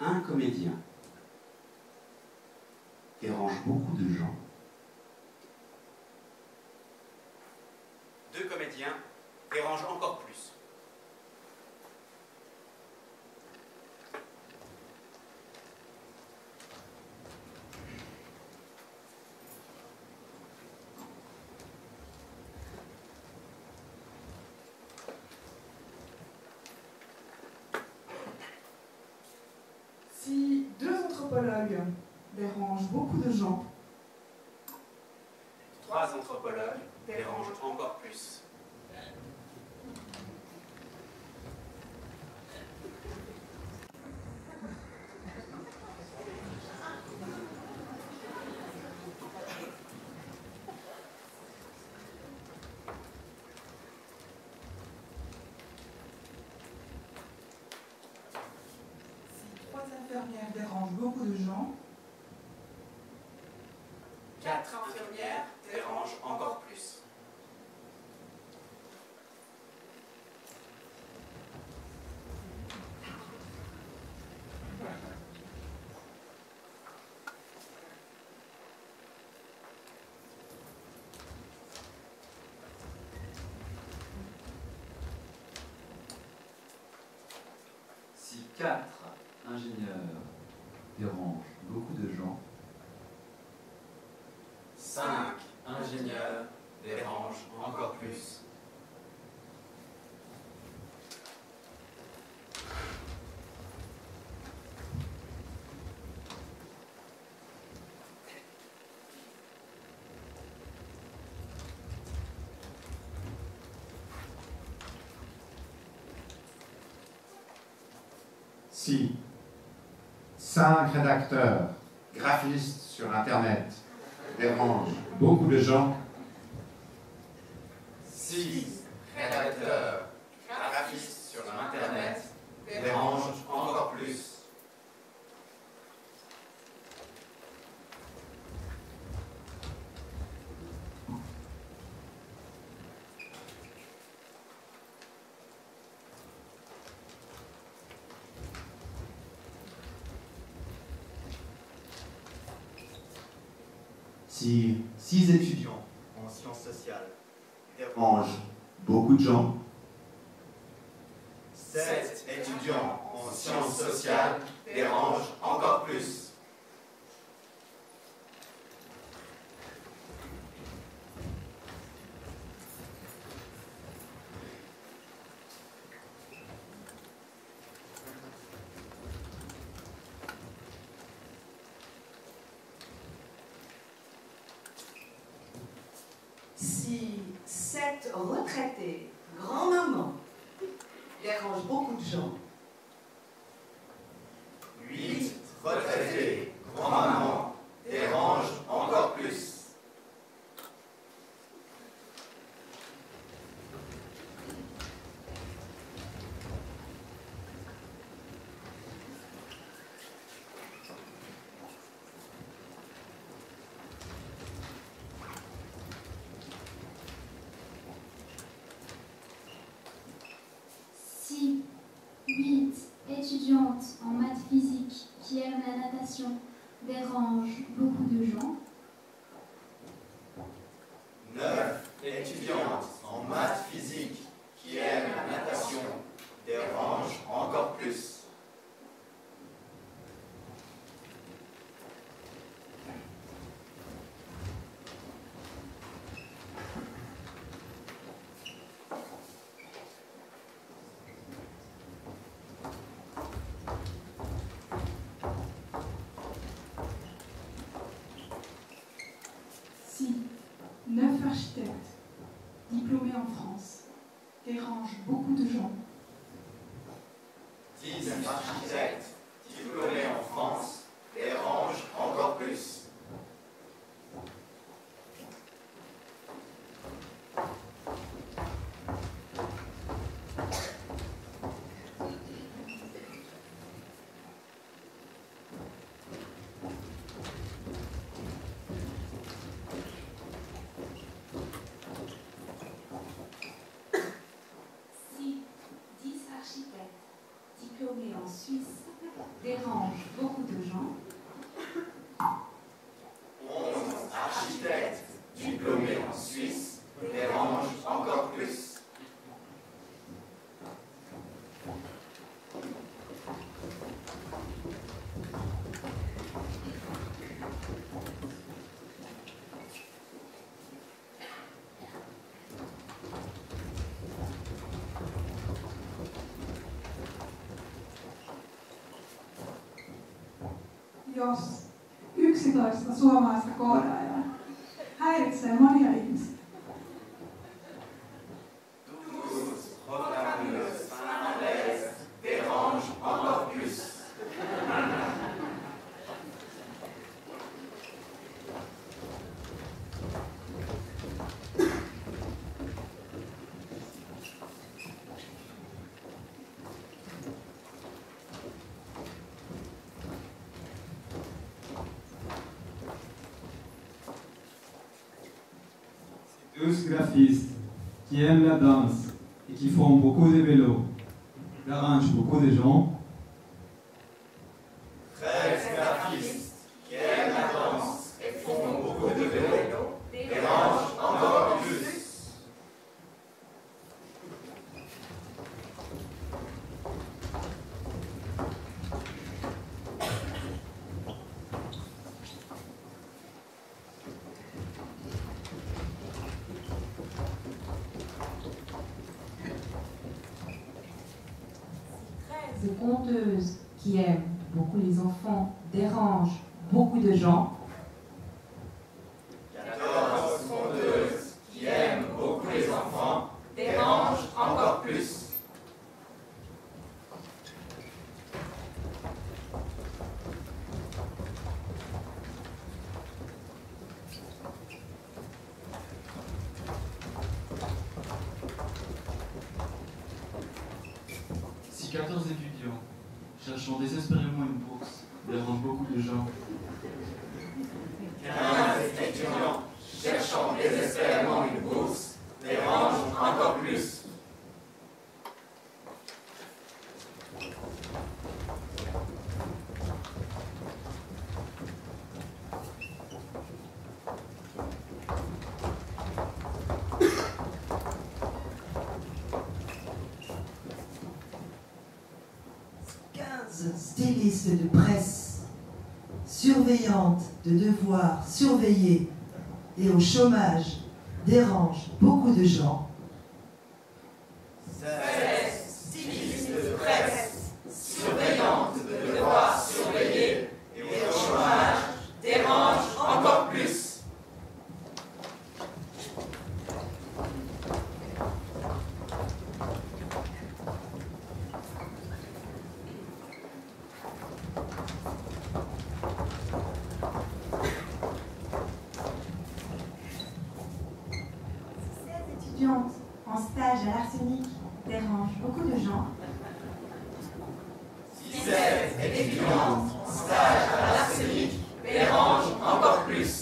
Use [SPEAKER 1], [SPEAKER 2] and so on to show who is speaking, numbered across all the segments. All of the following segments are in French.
[SPEAKER 1] Un comédien dérange beaucoup de gens. Deux comédiens dérangent encore plus.
[SPEAKER 2] Si deux anthropologues dérangent beaucoup de gens,
[SPEAKER 1] Trois anthropologues dérangent encore plus.
[SPEAKER 2] si trois infirmières dérangent beaucoup de gens,
[SPEAKER 1] Quatre infirmières dérangent encore plus.
[SPEAKER 3] Si quatre ingénieurs dérangent beaucoup de gens,
[SPEAKER 1] Cinq ingénieurs dérangent encore plus.
[SPEAKER 4] Si 5 rédacteurs, graphistes sur Internet dérangent beaucoup de gens,
[SPEAKER 1] Six rédacteurs graphistes sur Internet dérangent encore plus.
[SPEAKER 5] Si 6 étudiants en sciences sociales dérangent beaucoup de gens,
[SPEAKER 1] 7 étudiants en sciences sociales dérangent encore plus.
[SPEAKER 6] Si 7 retraités, grands-mamans, dérangent beaucoup de gens,
[SPEAKER 1] 8 retraités, grand-maman dérangent encore plus.
[SPEAKER 7] Si 8 étudiantes en maths physique qui aiment la natation dérangent beaucoup de gens,
[SPEAKER 1] 9 étudiantes en maths physique qui aiment la natation dérangent encore plus.
[SPEAKER 2] si 9 architectes diplômés en France dérangent beaucoup de gens,
[SPEAKER 1] 10 architectes diplômés en France dérangent encore plus.
[SPEAKER 7] si 10 architectes diplômés en Suisse
[SPEAKER 2] jos 11 suomalaista koodaajaa häiritsee monia ihmisiä.
[SPEAKER 1] Programmeuses finlandaises dérangent encore plus.
[SPEAKER 8] Tous graphistes qui aiment la danse et qui font beaucoup de vélo, dérangent beaucoup de gens.
[SPEAKER 1] 13 graphistes qui aiment la danse et font beaucoup de vélo dérangent encore plus.
[SPEAKER 9] Conteuses qui aiment beaucoup les enfants dérangent beaucoup de gens.
[SPEAKER 1] 14 conteuses qui aiment beaucoup les enfants dérangent encore plus.
[SPEAKER 10] Si 14 étudiants cherchant désespérément une bourse dérangent beaucoup de gens.
[SPEAKER 1] 15 étudiants cherchant désespérément une bourse dérangent encore plus.
[SPEAKER 11] Stylistes de presse, surveillantes de devoir surveiller et au chômage dérange beaucoup de gens.
[SPEAKER 1] 16 stylistes de presse, surveillantes de devoir surveiller et au chômage dérangent encore plus.
[SPEAKER 9] En stage à l'Arsenic dérange beaucoup de gens.
[SPEAKER 1] 16 étudiantes en stage à l'Arsenic dérangent encore plus.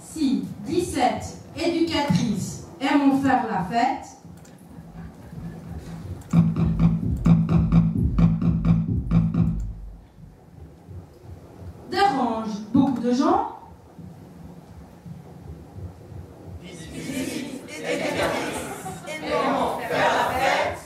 [SPEAKER 9] Si 17 éducatrices aiment faire la fête, dérange beaucoup de gens.
[SPEAKER 1] 18 éducatrices aiment faire la fête.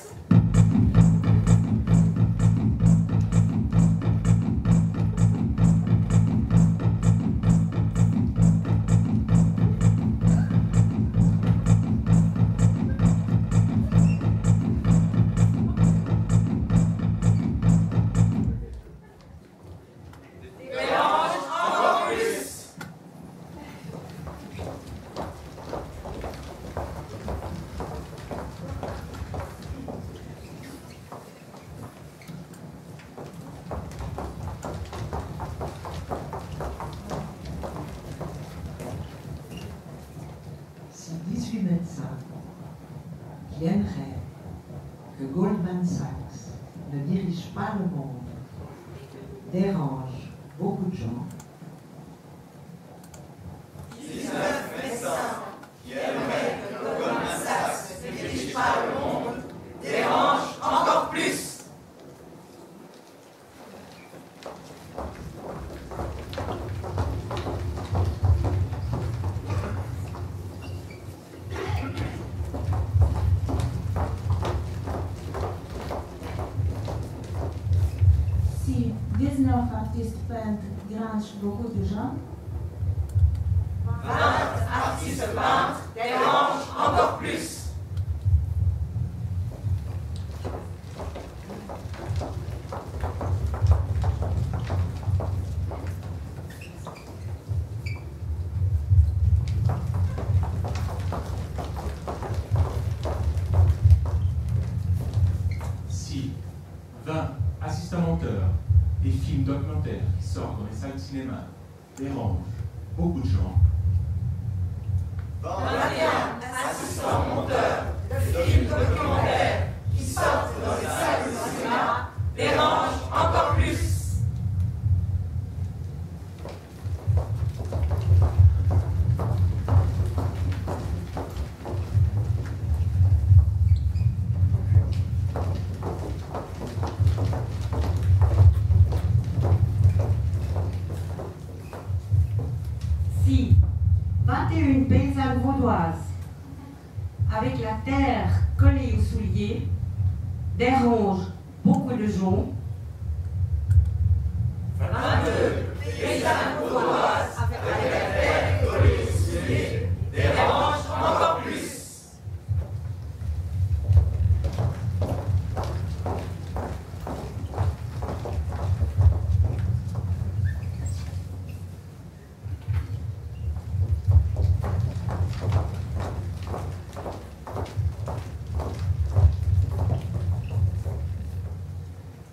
[SPEAKER 11] Si 18 médecins qui aimeraient que Goldman Sachs ne dirige pas le monde dérange beaucoup de gens.
[SPEAKER 1] 19 médecins qui aimeraient que Goldman Sachs ne dirige pas le monde dérangent encore plus.
[SPEAKER 9] 19 artistes peintres dérangent beaucoup de gens.
[SPEAKER 1] 20 artistes peintres dérangent encore plus.
[SPEAKER 12] Si 20 assistants monteurs des films documentaires qui sortent dans les salles de cinéma dérangent beaucoup de gens.
[SPEAKER 1] 21 assistants monteurs de films documentaires qui sortent dans les salles de cinéma dérangent encore plus.
[SPEAKER 13] Si 21 paysannes vaudoises, avec la terre collée aux souliers, dérangent beaucoup de gens.
[SPEAKER 1] 22 paysannes vaudoises avec la terre collée aux souliers dérangent encore plus.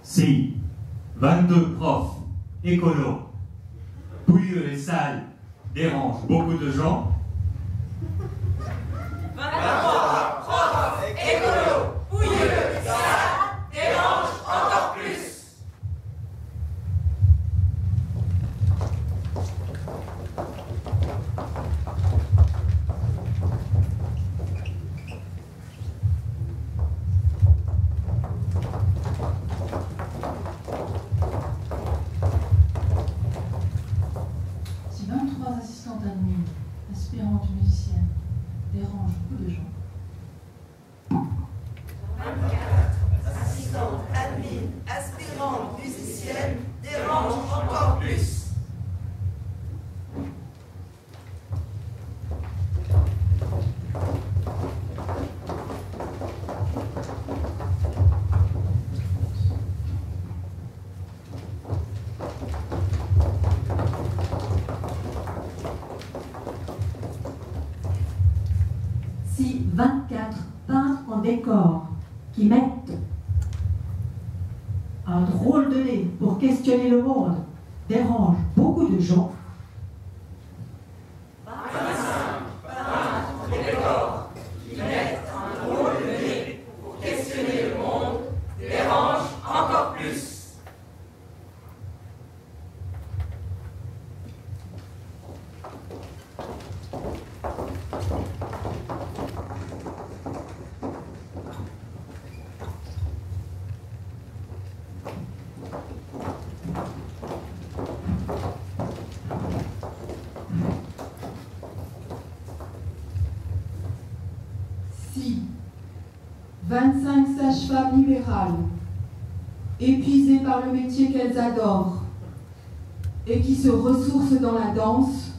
[SPEAKER 14] Si 22 profs écolos pouilleux et sales dérangent beaucoup de gens.
[SPEAKER 1] 23 profs écolos pouilleux et sales dérangent encore plus.
[SPEAKER 9] Si 23 assistantes admin, aspirantes musiciennes, dérangent beaucoup de gens.
[SPEAKER 1] 24 assistantes admin, aspirantes musiciennes dérangent encore plus.
[SPEAKER 13] Si 24 peintres en décor qui mettent un drôle de nez pour questionner le monde dérangent beaucoup de gens.
[SPEAKER 1] 25 peintres en décor qui mettent un drôle de nez pour questionner le monde dérangent encore plus.
[SPEAKER 2] Si 25 sages-femmes libérales, épuisées par le métier qu'elles adorent et qui se ressourcent dans la danse,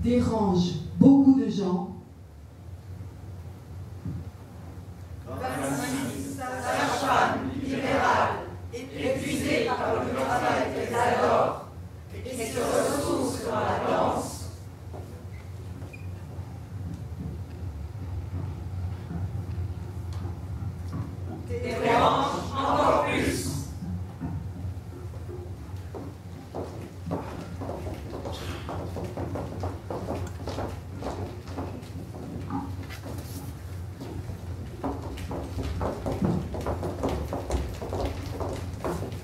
[SPEAKER 2] dérangent beaucoup de gens.
[SPEAKER 1] 26 sages-femmes libérales, épuisées par le travail qu'elles adorent et qui se ressourcent dans la danse. Dérangent encore plus.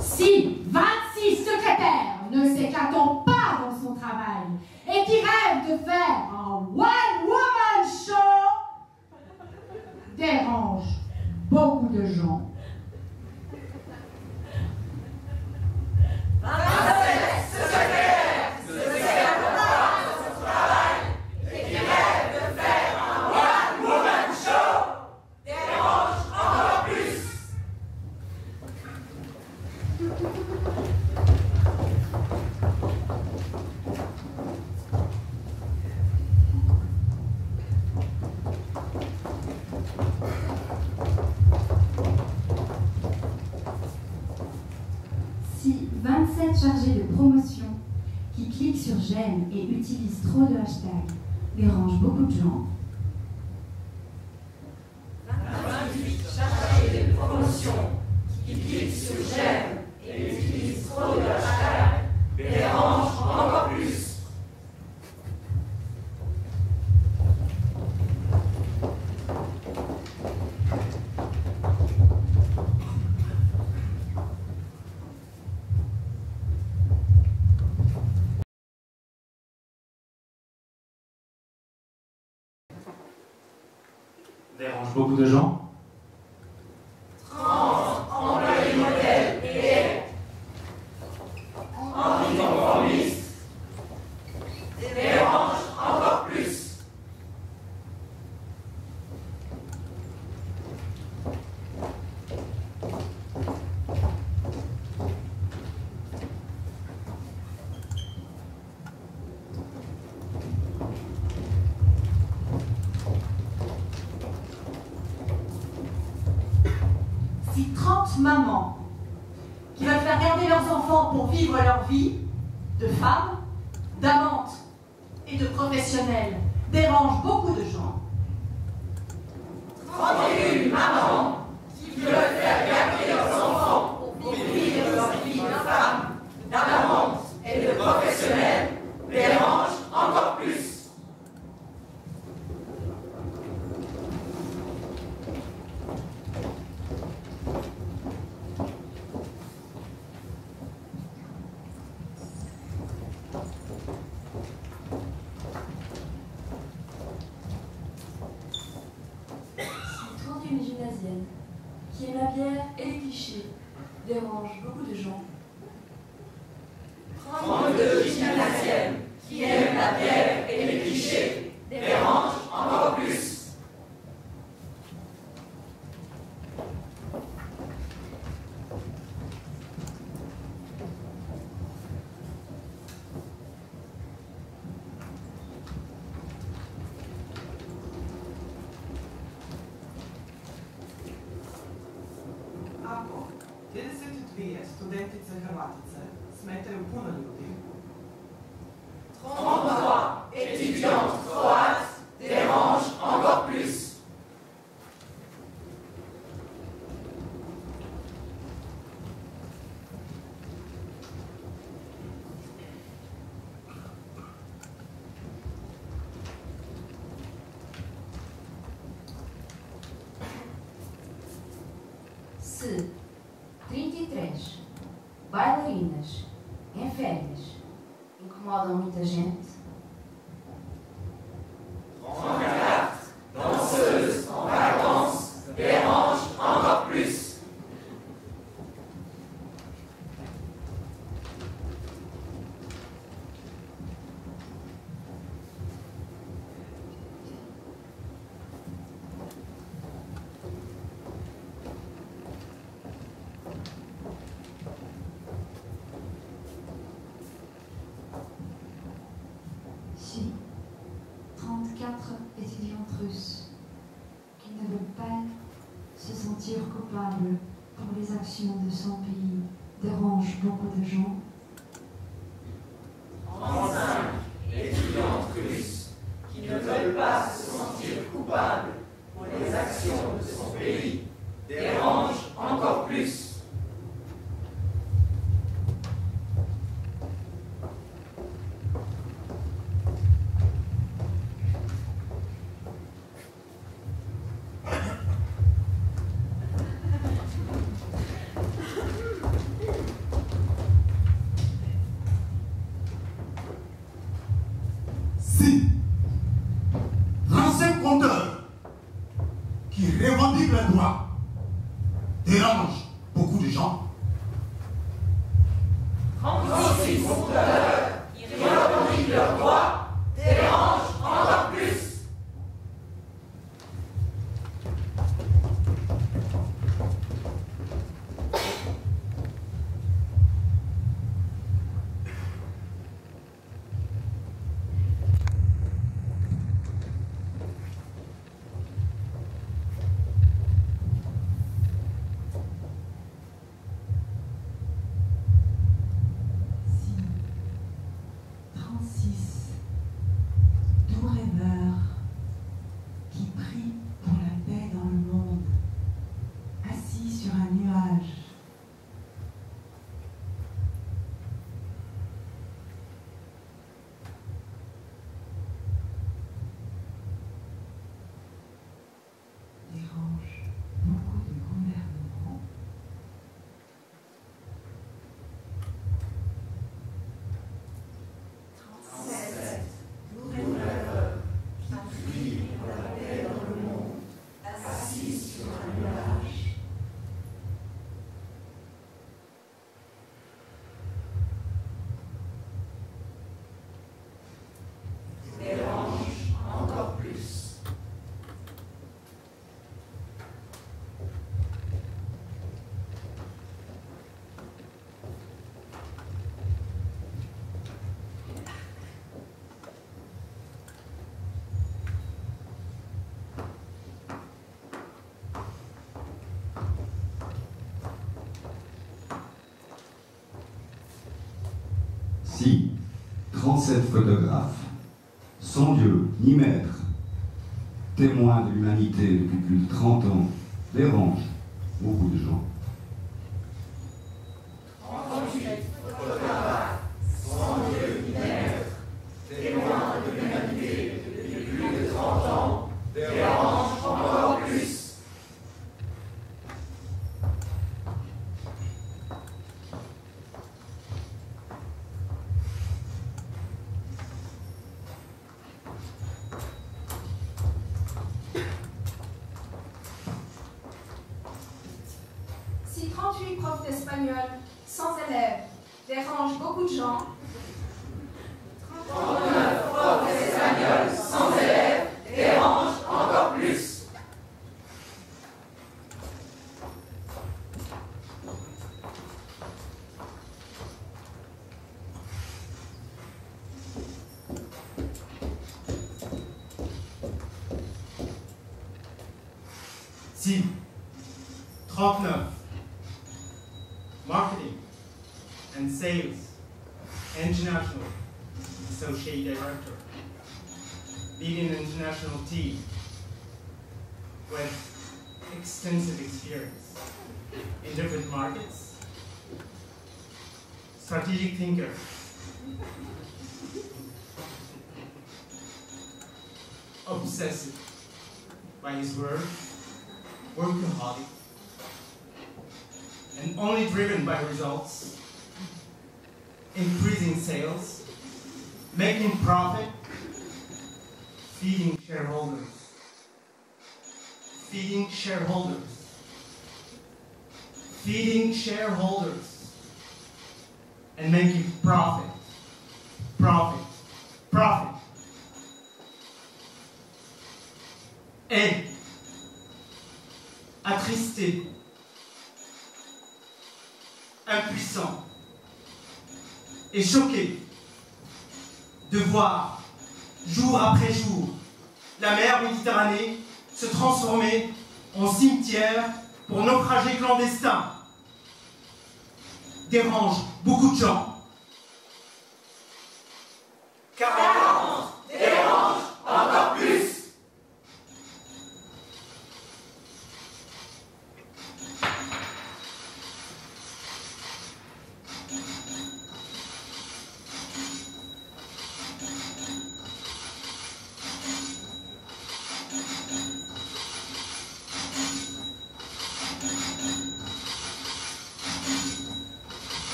[SPEAKER 9] Si 26 secrétaires ne s'éclatent pas dans son travail et qui rêvent de faire un one-woman show, dérangent beaucoup de gens.
[SPEAKER 1] 27 secrétaires ne s'éclatent pas dans son travail et qui rêvent de faire un one
[SPEAKER 15] chargés de promotion qui cliquent sur j'aime et utilisent trop de hashtags dérange beaucoup de gens.
[SPEAKER 1] 28 chargés de promotion qui cliquent sur j'aime et utilisent trop de hashtags dérange encore plus.
[SPEAKER 16] Dérange beaucoup de gens.
[SPEAKER 1] Trans, employés modèles et anticonformistes dérange encore plus.
[SPEAKER 9] Si 30 mamans qui veulent faire garder leurs enfants pour vivre leur vie de femmes, d'amantes et de professionnelles dérangent beaucoup de gens,
[SPEAKER 1] 31 mamans qui veulent faire garder leurs enfants pour vivre leur vie de femmes, d'amantes et de professionnels dérangent encore plus.
[SPEAKER 17] Qui aime la bière et les clichés dérange beaucoup de gens.
[SPEAKER 1] 32 gymnasiennes qui aiment la bière et les clichés dérangent encore plus.
[SPEAKER 18] Ako 32 studentice Hrvatice smetaju puno ljudi,
[SPEAKER 1] 33 étudiantes croates dérangent encore plus.
[SPEAKER 19] Se 33 bailarinas em férias incomodam muita gente,
[SPEAKER 1] 34 danseuses en vacances dérangent encore plus.
[SPEAKER 15] Si 34 étudiantes russes qui ne veulent pas se sentir coupables pour les actions de son pays dérangent beaucoup de gens,
[SPEAKER 1] 35 étudiantes russes qui ne veulent pas se sentir coupables pour les actions de son pays dérangent encore plus.
[SPEAKER 20] Si 35 compteurs qui revendiquent leurs droits dérangent beaucoup de gens,
[SPEAKER 1] 36 compteurs qui revendiquent leurs droits dérangent encore plus.
[SPEAKER 11] prie pour la paix dans le monde, assis sur un nuage. Dérange beaucoup de gouvernements.
[SPEAKER 21] Si 37 photographes, sans Dieu ni maître, témoins de l'humanité depuis plus de 30 ans, dérangent beaucoup de gens.
[SPEAKER 1] 38 photographes, sans Dieu ni maître, témoins de l'humanité depuis plus de 30 ans, dérangent encore plus.
[SPEAKER 22] Si 38 profs d'espagnol sans élèves dérangent beaucoup de gens,
[SPEAKER 1] 39 profs d'espagnol sans élèves dérangent encore plus.
[SPEAKER 23] Si 39 Marketing and Sales International Associate Director, leading an international team with extensive experience in different markets, strategic thinker, obsessive by his word, workaholic, and only driven by results, increasing sales, making profit, feeding shareholders, feeding shareholders, feeding shareholders, and making profit, profit, profit. Et attristé, impuissant et choqué de voir jour après jour la mer Méditerranée se transformer en cimetière pour naufragés clandestins dérange beaucoup de gens.
[SPEAKER 1] 40 dérange encore plus.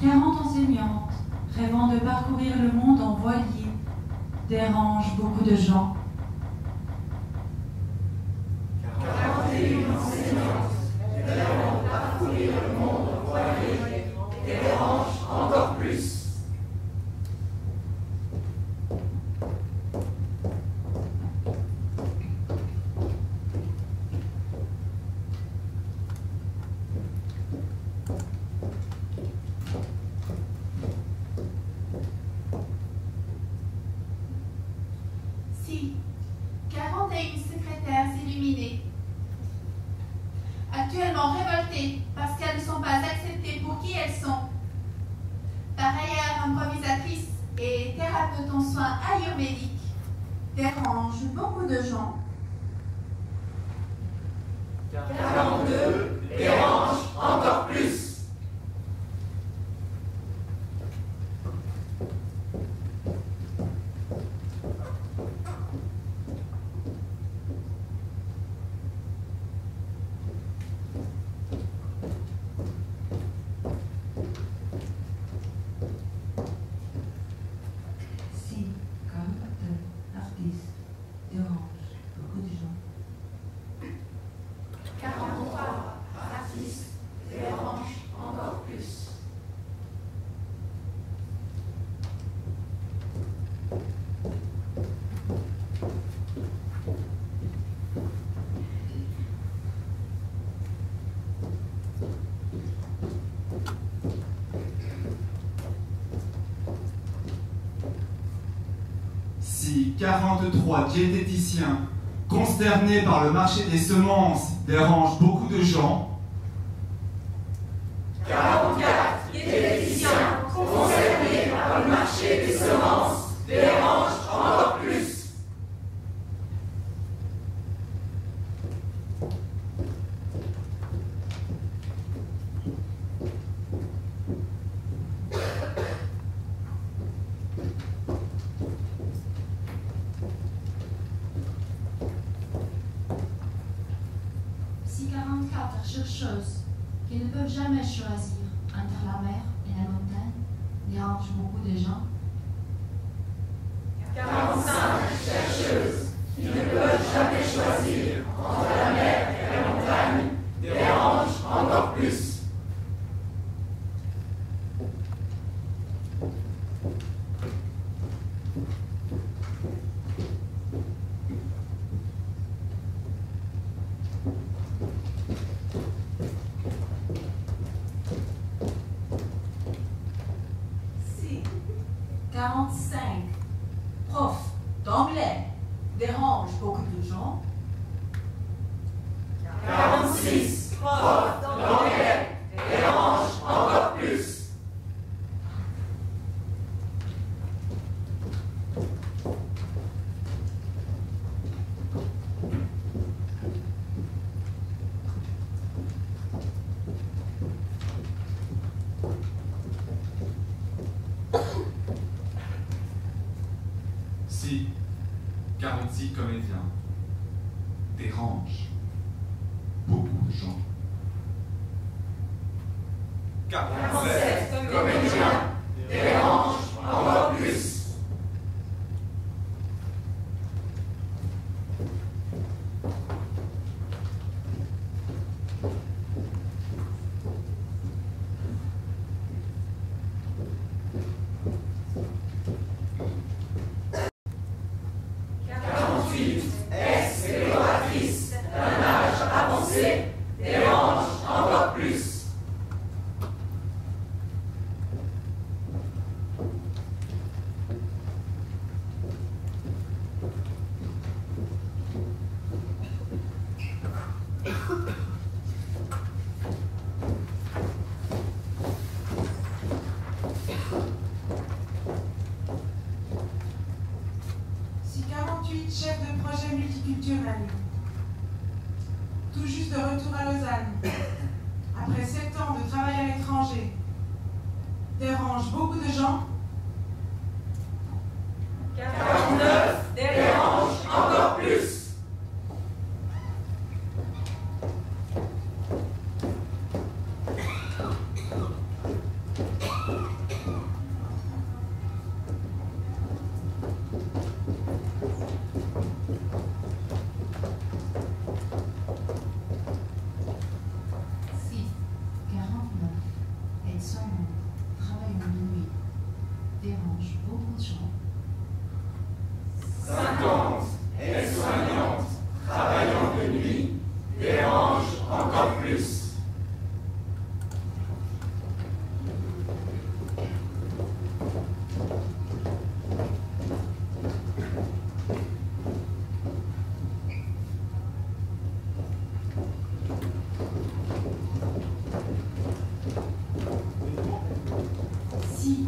[SPEAKER 3] 40 enseignantes, rêvant de parcourir le monde en voilier, dérangent beaucoup de gens.
[SPEAKER 1] 41 enseignantes, rêvant de parcourir le monde en voilier, dérangent encore plus.
[SPEAKER 22] Si, 41 secrétaires illuminées, actuellement révoltées parce qu'elles ne sont pas acceptées pour qui elles sont. Par ailleurs, improvisatrices et thérapeutes en soins ayurvédiques dérangent beaucoup de gens.
[SPEAKER 1] 42 dérangent encore plus.
[SPEAKER 11] Si 42 artistes dérangent beaucoup de gens.
[SPEAKER 1] 43 artistes dérangent encore plus.
[SPEAKER 4] Si 43 diététiciens consternés par le marché des semences dérangent beaucoup de gens,
[SPEAKER 1] 44 diététiciens concernés par le marché des semences dérangent encore plus.
[SPEAKER 22] Si 44 chercheuses qui ne peuvent jamais choisir entre la mer et la montagne dérangent beaucoup de gens.
[SPEAKER 1] 45 chercheuses qui ne peuvent jamais choisir entre la mer et la montagne dérangent encore plus.
[SPEAKER 6] Si 45 profs d'anglais dérangent beaucoup de gens.
[SPEAKER 1] 46 profs d'anglais dérangent encore plus.
[SPEAKER 4] si 46 comédiens dérangent beaucoup de gens.
[SPEAKER 1] 47 comédiens dérangent encore plus. Exploratrice d'un âge avancé dérange encore plus.
[SPEAKER 18] Si 48 chefs de projet multiculturels, tout juste de retour à Lausanne, après 7 ans de travail à l'étranger, dérangent beaucoup de gens.
[SPEAKER 1] 49 dérange encore plus.
[SPEAKER 3] dérange beaucoup de gens.
[SPEAKER 1] 50 aides-soignantes travaillant de nuit dérangent encore plus.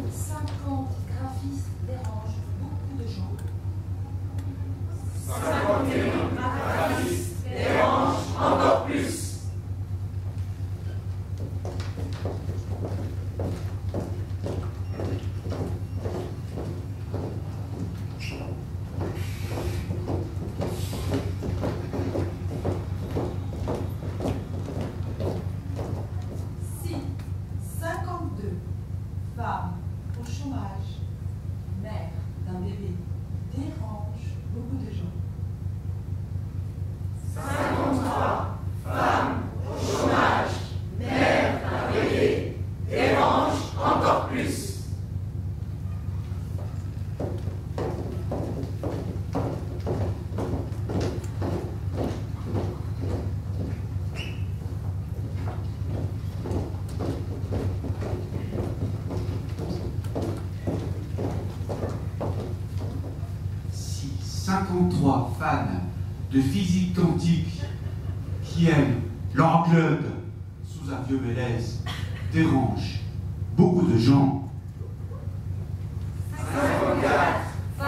[SPEAKER 6] 50 graphistes dérangent beaucoup de gens.
[SPEAKER 1] 51 graphistes dérangent encore plus.
[SPEAKER 6] 52 femmes au chômage, mère d'un bébé, dérangent beaucoup de gens.
[SPEAKER 1] 53 femmes au chômage, mère d'un bébé, dérangent encore plus.
[SPEAKER 4] 53 fans de physique quantique qui aiment leur club sous un vieux Bélez dérangent beaucoup de gens.
[SPEAKER 1] 54 fans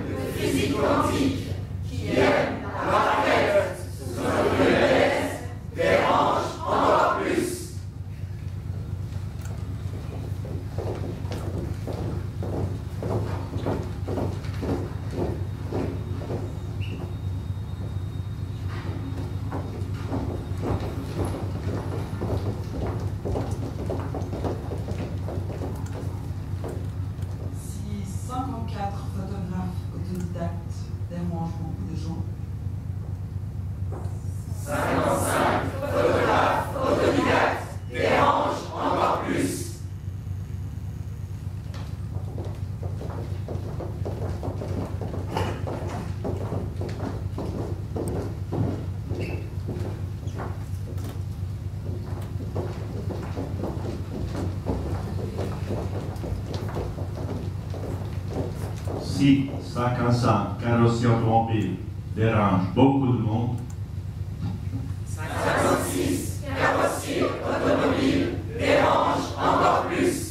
[SPEAKER 1] de physique quantique qui aiment leur club sous un vieux Bélez dérangent encore plus.
[SPEAKER 18] 54 photographes autodidactes dérangent beaucoup de gens.
[SPEAKER 1] 55 photographes autodidactes dérangent encore plus.
[SPEAKER 14] 55 carrosseries automobiles dérangent beaucoup de monde.
[SPEAKER 1] 56 carrosseries automobiles dérangent encore plus.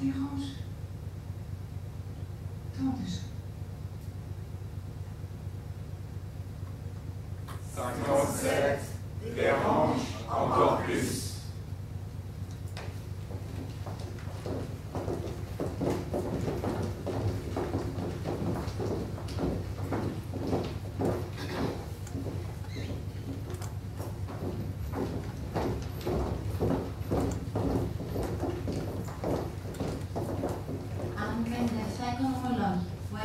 [SPEAKER 2] Dérange tant de gens.
[SPEAKER 1] 57 dérangent encore plus.
[SPEAKER 3] อันเป็นเด็กชายคนหัวหล่อไว้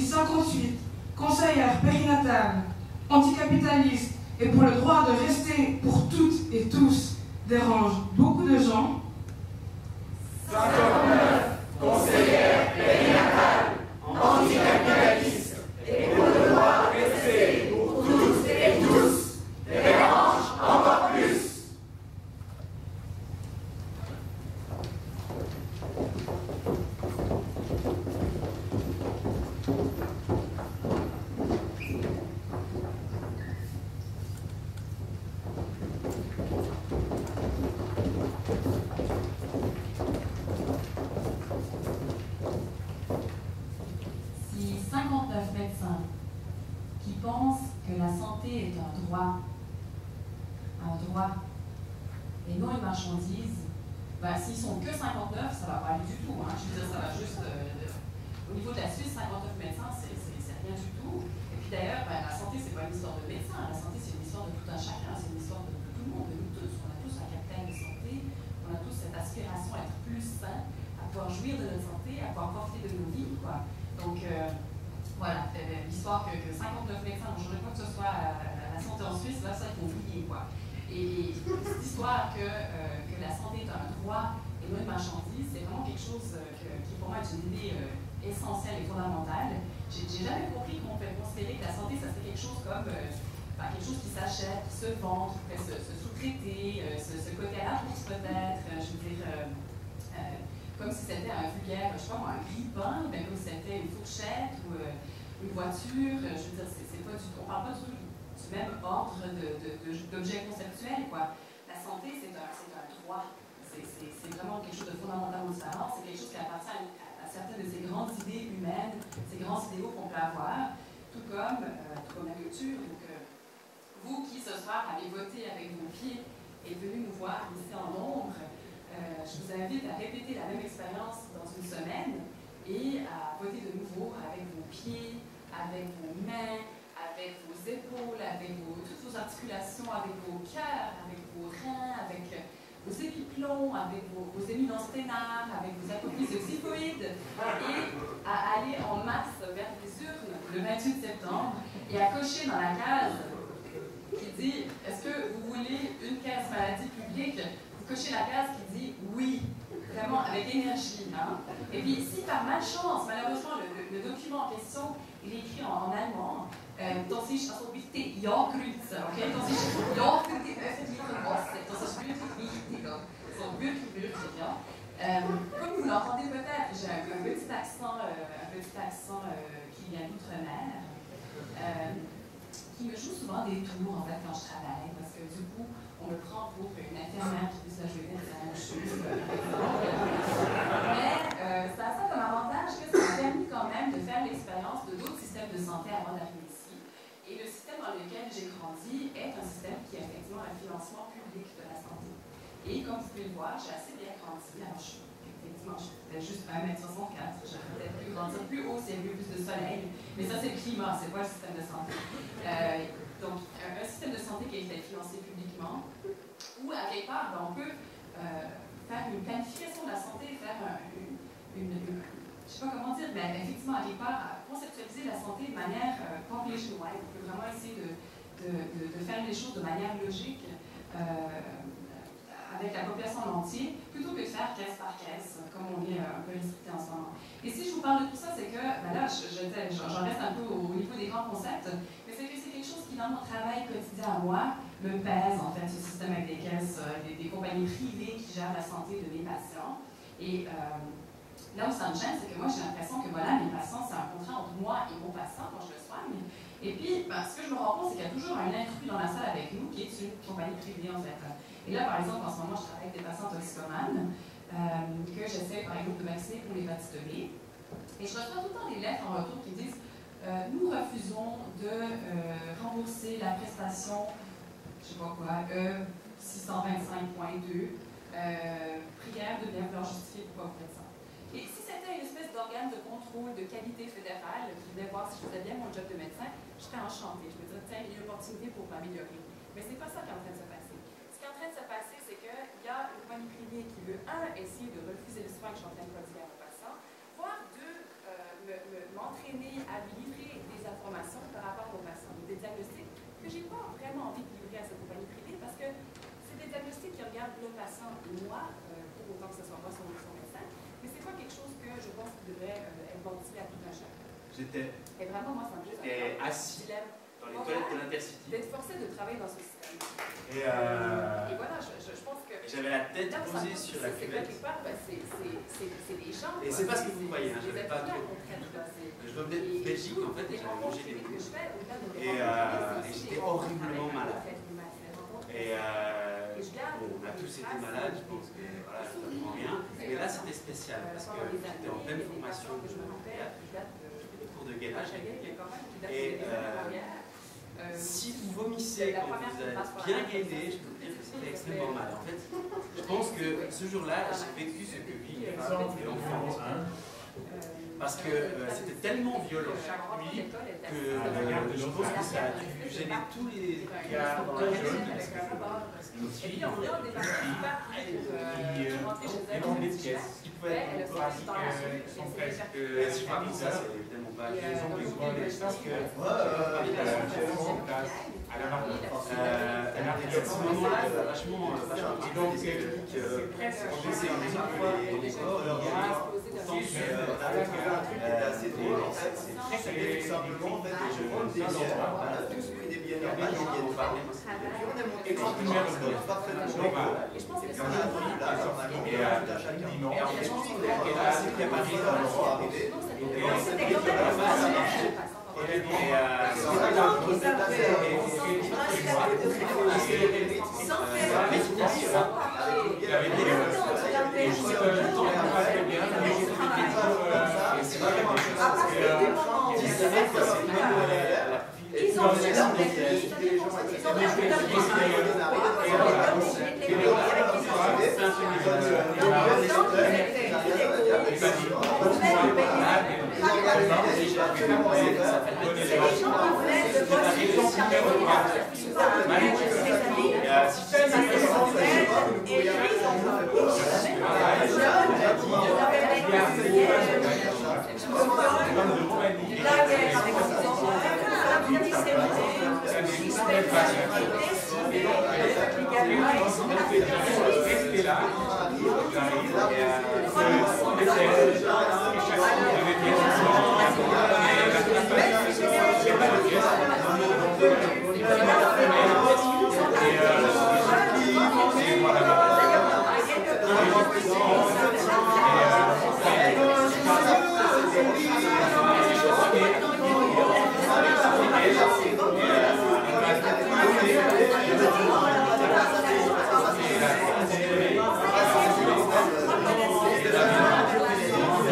[SPEAKER 18] 658, conseillère périnatale, anticapitaliste et pour le droit de rester pour toutes et tous dérange beaucoup de gens.
[SPEAKER 1] 59, conseillère périnatale, anticapitaliste et pour le droit de rester pour toutes et tous dérange encore plus.
[SPEAKER 3] Si 59 médecins qui pensent que la santé est un droit et non une marchandise, ben, s'ils sont que 59, ça va pas aller du tout. Hein. Je veux dire, ça va juste... au niveau de la Suisse, 59 médecins, c'est rien du tout. Et puis d'ailleurs, ben, la santé, c'est pas une histoire de médecin. La santé, c'est une histoire de tout un chacun. C'est une histoire de tout le monde, de nous tous. On a tous un capital de santé. On a tous cette aspiration à être plus sain, à pouvoir jouir de notre santé, à pouvoir profiter de nos vies, quoi. Donc, voilà, l'histoire que 59 médecins n'ont changé quoi que ce soit à la santé en Suisse, là, ça, il faut oublier, quoi. Et cette histoire que la santé est un droit et non une marchandise, c'est vraiment quelque chose qui, pour moi, est une idée essentielle et fondamentale. J'ai jamais compris qu'on peut considérer que la santé, ça serait quelque chose comme quelque chose qui s'achète, qui se vend, qui peut se sous-traiter, ce côté à la bourse peut-être, je veux dire, comme si c'était un vulgaire, je sais pas moi, un grille-pain, ben, comme si c'était une fourchette ou une voiture, je veux dire, c'est pas du tout, on parle pas du même ordre d'objets conceptuels, quoi. La santé, c'est un droit, c'est vraiment quelque chose de fondamentalement différent, c'est quelque chose qui appartient à certaines de ces grandes idées humaines, ces grands idéaux qu'on peut avoir, tout comme la culture. Donc, vous qui ce soir avez voté avec vos pieds et venu nous voir ici en nombre, je vous invite à répéter la même expérience dans une semaine et à voter de nouveau avec vos pieds, avec vos mains, avec vos épaules, avec toutes vos articulations, avec vos cœurs, avec vos reins, avec vos épiplombs, avec vos éminences ténards, avec vos apophyses xiphoïdes, et à aller en masse vers les urnes le 28 septembre et à cocher dans la case qui dit « Est-ce que vous voulez une caisse maladie publique ?» Vous cochez la case qui dit « Oui ». Vraiment avec énergie. Hein? Et puis si par malchance, malheureusement, le document en question, il est écrit en allemand, das ist also bitte ja kreuzen, okay? Das ist ja für die öffentliche Kasse. Das ist wirklich wichtig. So wirklich, ja. Comme vous l'entendez peut-être, j'ai un petit accent qui vient d'outre-mer, qui me joue souvent des tours en fait quand je travaille, parce que du coup, on me prend pour une infirmière qui puisse la jouer médecin, je suis par exemple. Mais ça a ça comme avantage que ça m'a permis quand même de faire l'expérience de d'autres systèmes de santé avant d'arriver ici. Et le système dans lequel j'ai grandi est un système qui a effectivement un financement public de la santé. Et comme vous pouvez le voir, j'ai assez bien grandi. Alors, effectivement, je faisais juste 1m64. J'aurais peut-être pu grandir plus haut s'il y avait eu plus de soleil. Mais ça, c'est le climat, c'est pas le système de santé. Donc, un système de santé qui a été financé publiquement, où, à quelque part, on peut faire une planification de la santé, faire je ne sais pas comment dire, mais effectivement, à quelque part, conceptualiser la santé de manière population-wide. On peut vraiment essayer de faire les choses de manière logique avec la population en entier, plutôt que de faire caisse par caisse, comme on est un peu restricté en ce moment. Et si je vous parle de tout ça, c'est que, ben là, j'en reste un peu au niveau des grands concepts, mais c'est que c'est quelque chose qui, dans mon travail quotidien à moi, me pèse, en fait, ce système avec des caisses, des compagnies privées qui gèrent la santé de mes patients. Et là où ça me gêne, c'est que moi, j'ai l'impression que, voilà, mes patients, c'est un contrat entre moi et mon patient quand je le soigne. Et puis, ben, ce que je me rends compte, c'est qu'il y a toujours un intrus dans la salle avec nous qui est une compagnie privée, en fait. Et là, par exemple, en ce moment, je travaille avec des patients toxicomanes que j'essaie, par exemple, de vacciner pour l'hépatite B. Et je reçois tout le temps des lettres en retour qui disent nous refusons de rembourser la prestation, je sais pas quoi, 625.2, prière de bien vouloir justifier pourquoi vous faites ça. Et si c'était une espèce d'organe de contrôle de qualité fédérale qui venait voir si je faisais bien mon job de médecin, je serais enchantée. Je me dirais, tiens, il y a une opportunité pour m'améliorer. Mais c'est pas ça qui est en train de se passer. Ce qui est en train de se passer, c'est qu'il y a une compagnie privée qui veut, essayer de refuser le soin que je suis en train de prodiguer à mon patient, voire deux, m'entraîner à lui
[SPEAKER 5] J'étais
[SPEAKER 3] Et vraiment, moi, ça me
[SPEAKER 5] j'étais assis dans les toilettes de l'Intercity.
[SPEAKER 3] D'être forcé de travailler dans ce système.
[SPEAKER 5] Et
[SPEAKER 3] voilà, je pense que...
[SPEAKER 5] j'avais la tête posée sur la cuvette.
[SPEAKER 3] C'est des gens.
[SPEAKER 5] Et c'est pas ce que vous voyez, hein, j'avais pas trop. Je revenais de Belgique en fait et j'avais mangé des boules. Et j'étais horriblement malade. Et bon, on a tous été malades, je pense que voilà, je ne comprends rien. Mais là c'était spécial parce que j'étais en pleine formation de théâtre, des cours de gainage réguliers. Et si vous vomissez quand vous êtes bien gainé, je peux vous dire que c'était extrêmement mal. En fait, je pense que ce jour-là, j'ai vécu ce que vit une femme et l'enfant. Parce que c'était tellement violent que je pense que ça a dû gêner tous les gars dans la jeune. Parce que une fille, en fait, qui pouvait être son presque. Si je parle de ça, c'est évidemment pas parce que à ce moment-là, vachement donc c'est en disant que les corps c'est assez drôle en fait, c'est simplement en fait je prends des bières, voilà, tous pris des bières normales, des bières de parler, on est monté dans le stop, parfaitement global, et puis on a pris là, normalement, tout à chacun, et ensuite on s'est préparé dans le roi arrivé, et on s'est dit que la phase ça marchait, et c'est pas grave, on s'est passé ils ont fait leur technique, ils ont fait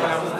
[SPEAKER 5] leur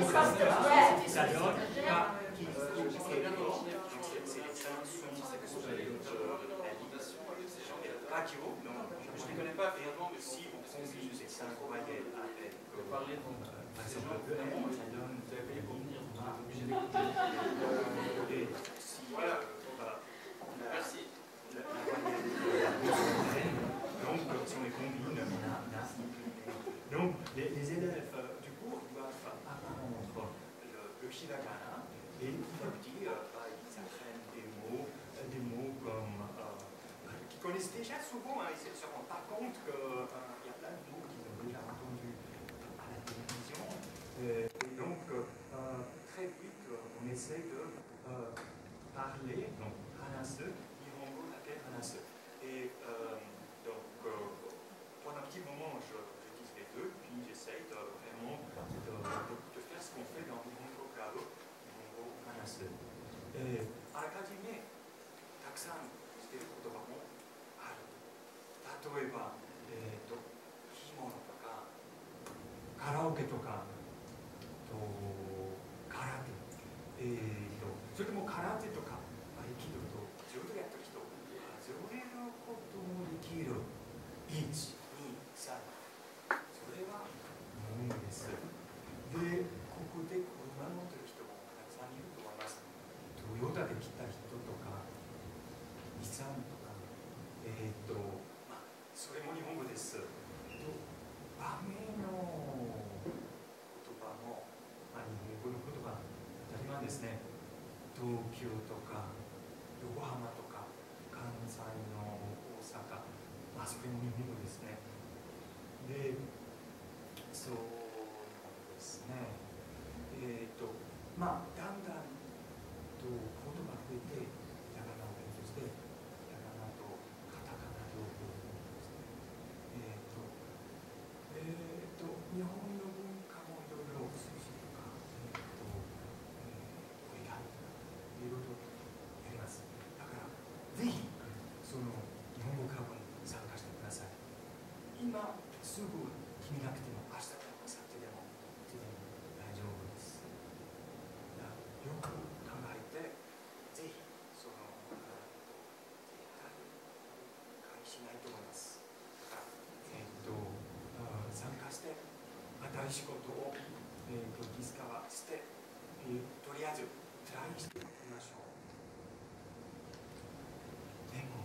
[SPEAKER 5] ça donne radio, non, je ne les connais pas réellement, mais si on combine ces 5 voyelles avec, par exemple, le M, ça donne, vous avez payé pour venir, obligé d'écouter. Et si, voilà, merci. La voyelle, donc, si on les combine, donc, les élèves du cours doivent apprendre le hiragana et petit à petit, ils apprennent des mots comme connaissent déjà souvent, ils ne se rendent pas compte qu'il y a plein de mots qu'ils ont déjà entendus à la télévision. Et donc, très vite, on essaie de parler, donc, hanasu, nihongo dake hanasu. Et donc, pendant un petit moment, je dis les deux, puis j'essaie vraiment de faire ce qu'on fait dans Nihongo Karo, Nihongo hanasu. Et à l'académie, takusanしている言葉もある。例えば、着物とか、カラオケとか、空手、それとも空手とか、合気道と柔道やってる人、数えることもできる。1、2、3。それはものです。で、ここで車乗ってる人もたくさんいると思います。トヨタで来た人とか、日産とか、それも日本語です。場面の言葉も、日本語の言葉、当たり前ですね。東京とか、横浜とか、関西の大阪、それも日本語ですね。で、そうですね。だんだんと言葉が増えて、ひらがなを勉強して、ひらがなとカタカナ両方ですね。日本の文化もいろいろお寿司とか、おいらいとか、いろいろやります。だから、ぜひ、その日本語学校に参加してください。今すぐ決めなくても、明日でも明後日でも、大丈夫です。よく考えて、ぜひ、その、絶対返しないと思います。だから、参加して、新しいことを、ディスカバーして、とりあえず、トライしてみましょう。でも、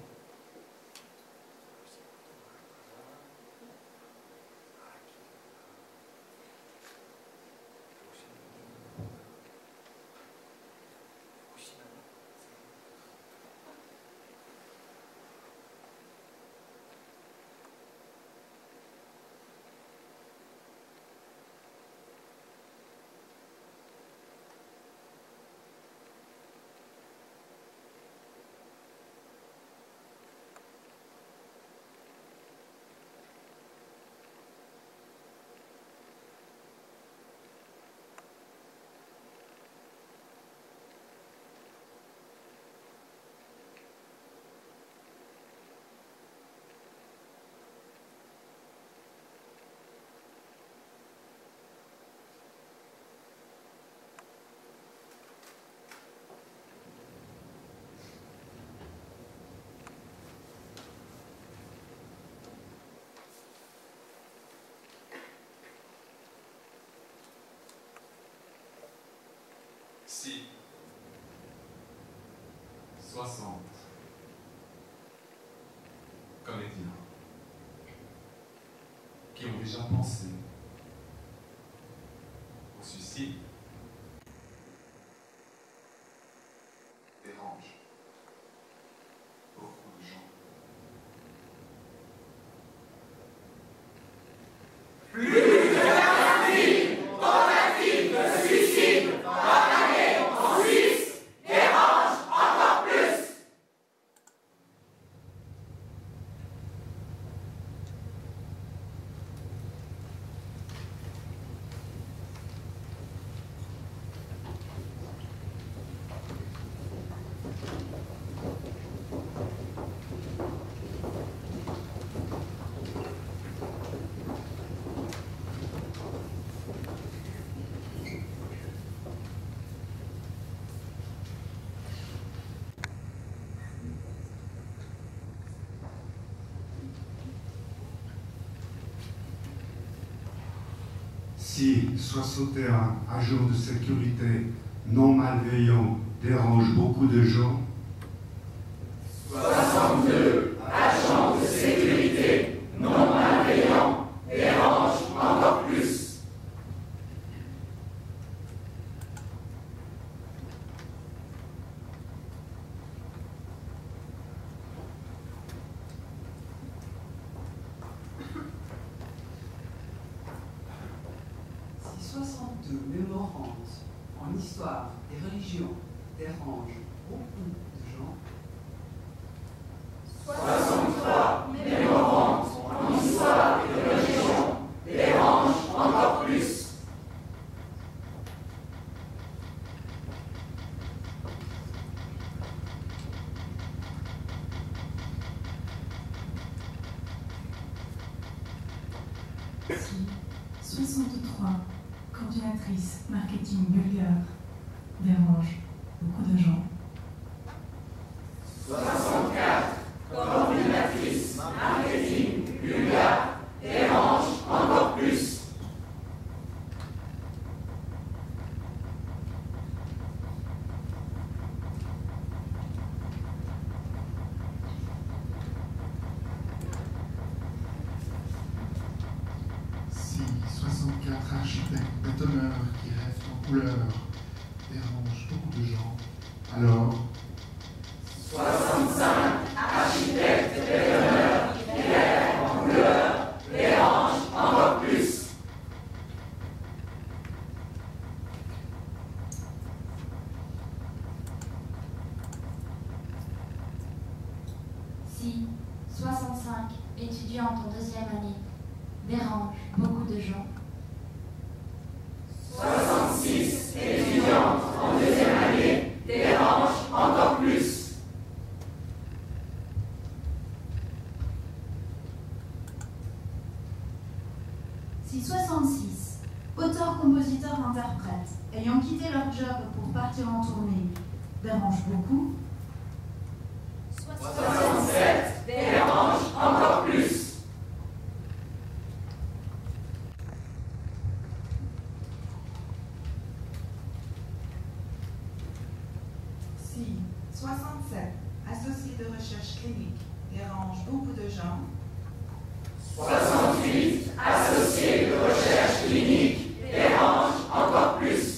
[SPEAKER 7] Si 60 comédiens qui ont déjà pensé au suicide dérangent beaucoup de gens.
[SPEAKER 8] Si 61 agents de sécurité non malveillants dérangent beaucoup de gens,
[SPEAKER 1] 62 agents de sécurité non malveillants dérangent encore plus.
[SPEAKER 10] Si 62 mémorantes en histoire et religion dérangent beaucoup de gens,
[SPEAKER 1] 63 mémorantes en histoire et religion dérangent encore plus.
[SPEAKER 12] Si 63 coordinatrices marketing bulgare dérangent beaucoup de gens,
[SPEAKER 1] 64 coordinatrices marketing bulgare dérangent encore plus.
[SPEAKER 24] Si 64 architectes bétonneurs qui rêvent en couleur dérangent beaucoup de gens, alors
[SPEAKER 1] 65 architectes bétonneurs qui rêvent en couleur dérangent encore plus.
[SPEAKER 15] Si 65 étudiantes en deuxième année dérangent beaucoup de gens,
[SPEAKER 1] 66 étudiantes en deuxième année dérangent encore plus.
[SPEAKER 12] si 66 auteurs, compositeurs, interprètes ayant quitté leur job pour partir en tournée dérangent beaucoup,
[SPEAKER 1] 67 dérangent encore plus.
[SPEAKER 18] Si 67 associés de recherche clinique dérangent beaucoup de gens,
[SPEAKER 1] 68 associés de recherche clinique dérangent encore plus.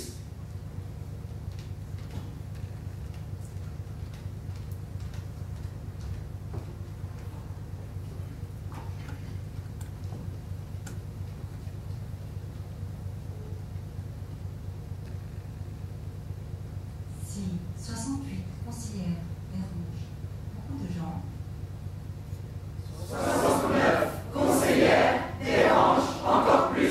[SPEAKER 15] si 68 conseillères dérangent beaucoup de gens,
[SPEAKER 1] 69 conseillères dérangent encore plus.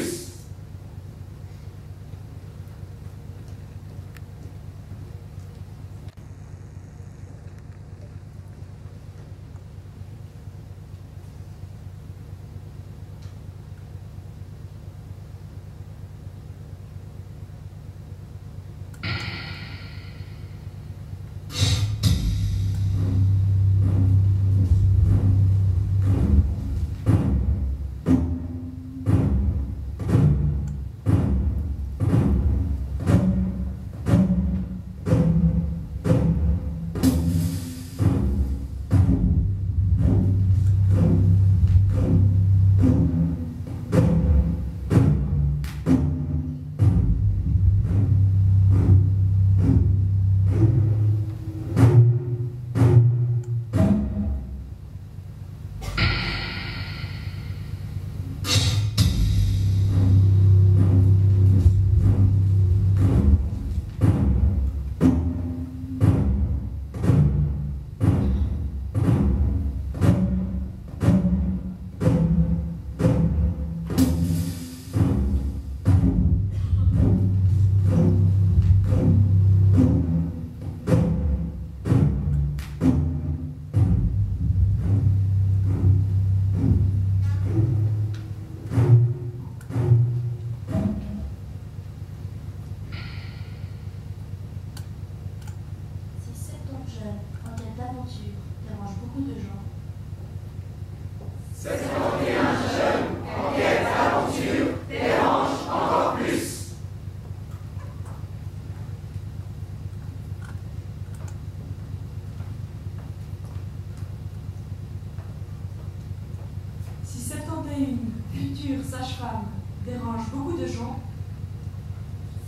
[SPEAKER 6] dérange beaucoup de gens.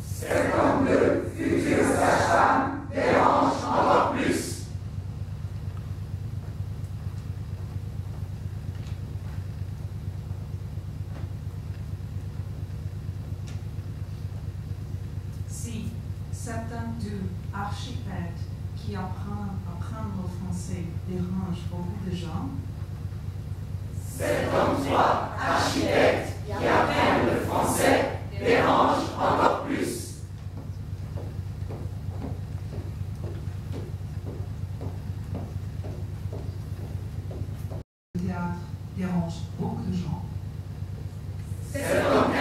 [SPEAKER 1] 52 futures sages-femmes dérangent encore plus.
[SPEAKER 6] Si 72 architectes qui apprennent le français dérangent beaucoup de gens.
[SPEAKER 1] 73 architectes qui apprennent le français dérangent encore plus.
[SPEAKER 10] Le théâtre dérange beaucoup de gens.
[SPEAKER 1] 74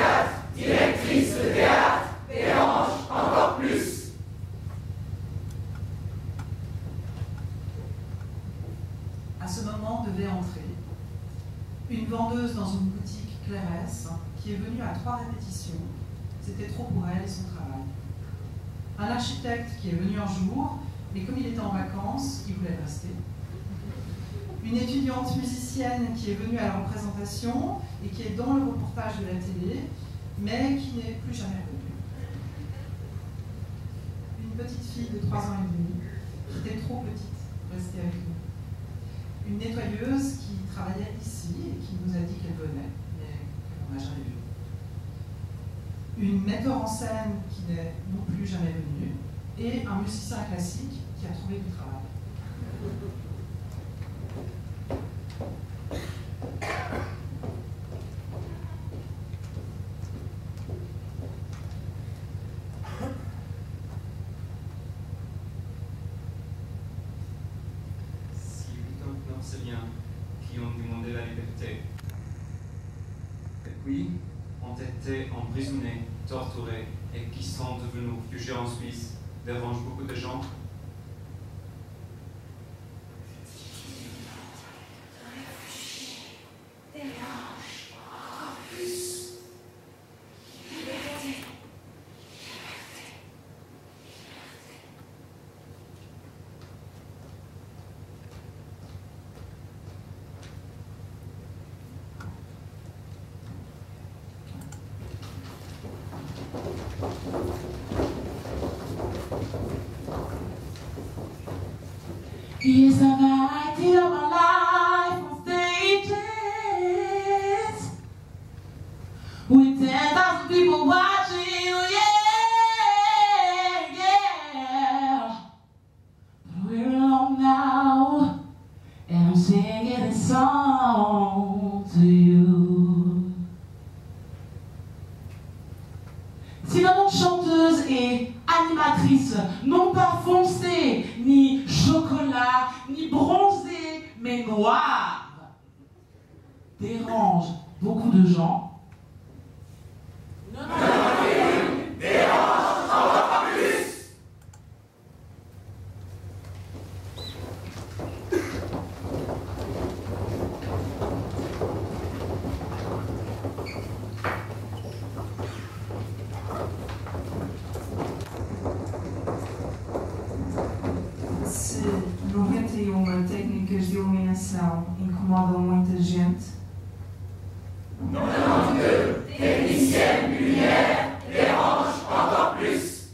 [SPEAKER 1] directrices de théâtre dérangent encore plus.
[SPEAKER 10] À ce moment devait entrer une vendeuse dans une boutique Clairesse qui est venue à 3 répétitions. C'était trop pour elle et son travail. Un architecte qui est venu un jour, mais comme il était en vacances, il voulait rester. Une étudiante musicienne qui est venue à la représentation et qui est dans le reportage de la télé, mais qui n'est plus jamais revenue. Une petite fille de 3 ans et demi, qui était trop petite pour rester avec nous. Une nettoyeuse qui travaillait ici et qui nous a dit qu'elle venait, mais qu'on n'a jamais vue. Une metteur en scène qui n'est non plus jamais venue, et un musicien classique qui a trouvé du travail.
[SPEAKER 7] C'est bien qui ont demandé la liberté. Et puis, ont été emprisonnés, torturés et qui sont devenus réfugiés en Suisse, dérangent beaucoup de gens.
[SPEAKER 9] Yes, I've acted all my life on stages with 10,000 people watching, oh yeah, yeah. But we're alone now, and I'm singing a song to you. Si le nom de chanteuse et animatrice, non pas foncé, ni chocolat, ni bronzé, mais noir, dérange beaucoup de gens.
[SPEAKER 1] Dérange encore plus.
[SPEAKER 6] Se 91 técnicas de iluminação incomodam muita gente.
[SPEAKER 1] 92 techniciennes lumière dérangent encore plus.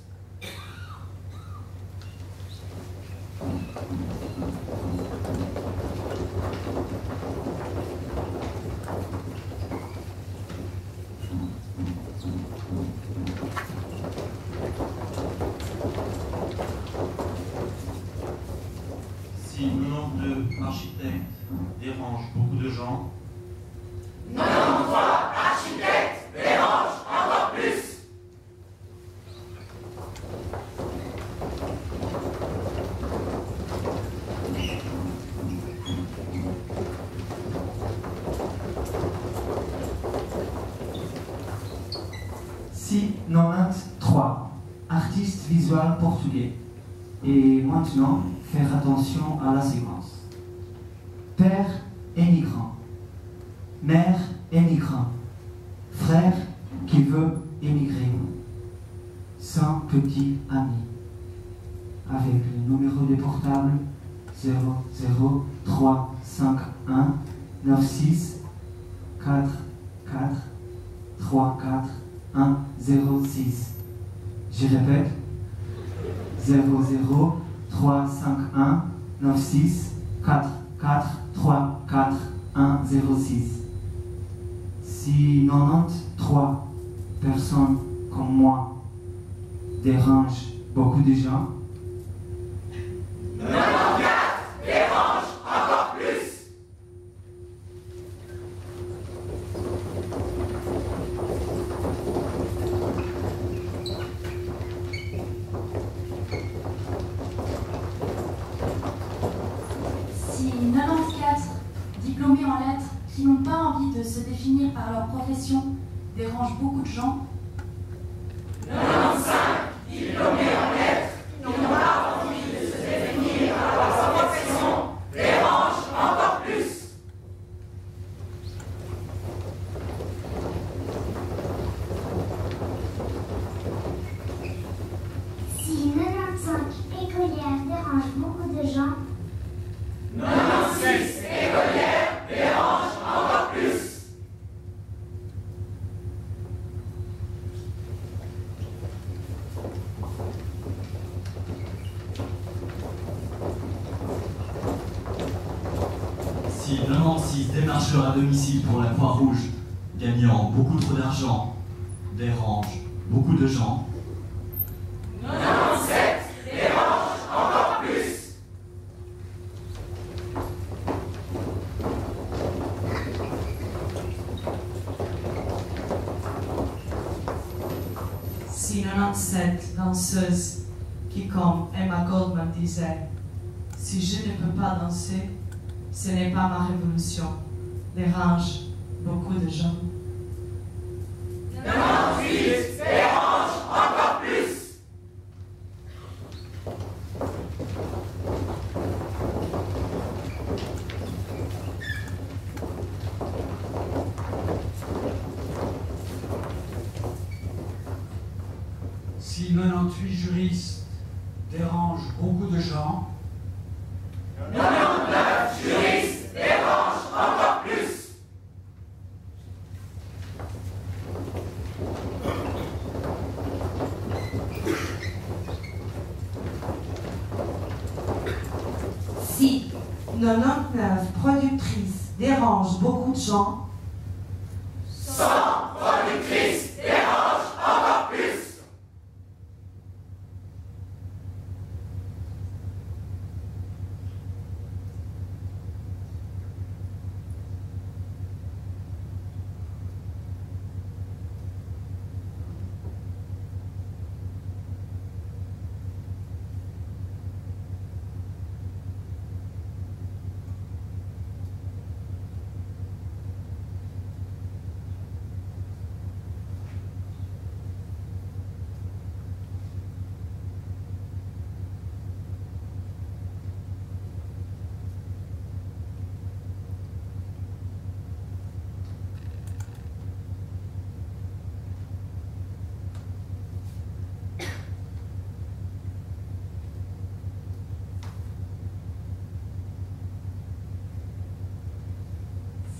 [SPEAKER 14] Si 92 architectes dérangent beaucoup de gens,
[SPEAKER 1] 93 architectes dérangent encore plus.
[SPEAKER 13] Si 93 artistes visuels portugais. Et maintenant, faire attention à la séquence. Père émigrant, mère émigrant, frère qui veut émigrer, 100 petits amis, avec le numéro de portable 00351 96 44 3, 4, 1, 0, 6. Je répète. 0, 0, 3, 5, 1, 9, 6, 4, 4, 3, 4, 1, 0, 6. Si 93 personnes comme moi dérangent beaucoup de gens,
[SPEAKER 1] 94 dérange encore plus.
[SPEAKER 12] Si 94 diplômés en lettres qui n'ont pas envie de se définir par leur profession dérangent beaucoup de gens,
[SPEAKER 1] 95 diplômés en lettres qui n'ont pas envie de se définir par leur profession dérangent encore plus.
[SPEAKER 16] Si 95 écolières dérangent beaucoup de gens,
[SPEAKER 1] 96 écolières dérangent encore plus.
[SPEAKER 17] Si 96 démarcheurs à domicile pour la Croix-Rouge, gagnant beaucoup trop d'argent, dérangent beaucoup de gens,
[SPEAKER 1] 97 dérange encore plus.
[SPEAKER 10] Si 97 danseuses qui, comme Emma Goldman disait, si je ne peux pas danser, ce n'est pas ma révolution, dérange beaucoup de gens.
[SPEAKER 1] 98 dérange encore plus.
[SPEAKER 4] Si 98 juristes dérangent beaucoup de gens,
[SPEAKER 1] 99 juristes dérangent encore plus.
[SPEAKER 11] Si 99 productrices dérangent beaucoup de gens,
[SPEAKER 1] 100 productrices dérangent encore plus.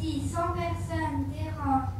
[SPEAKER 16] si 100 personnes dérangent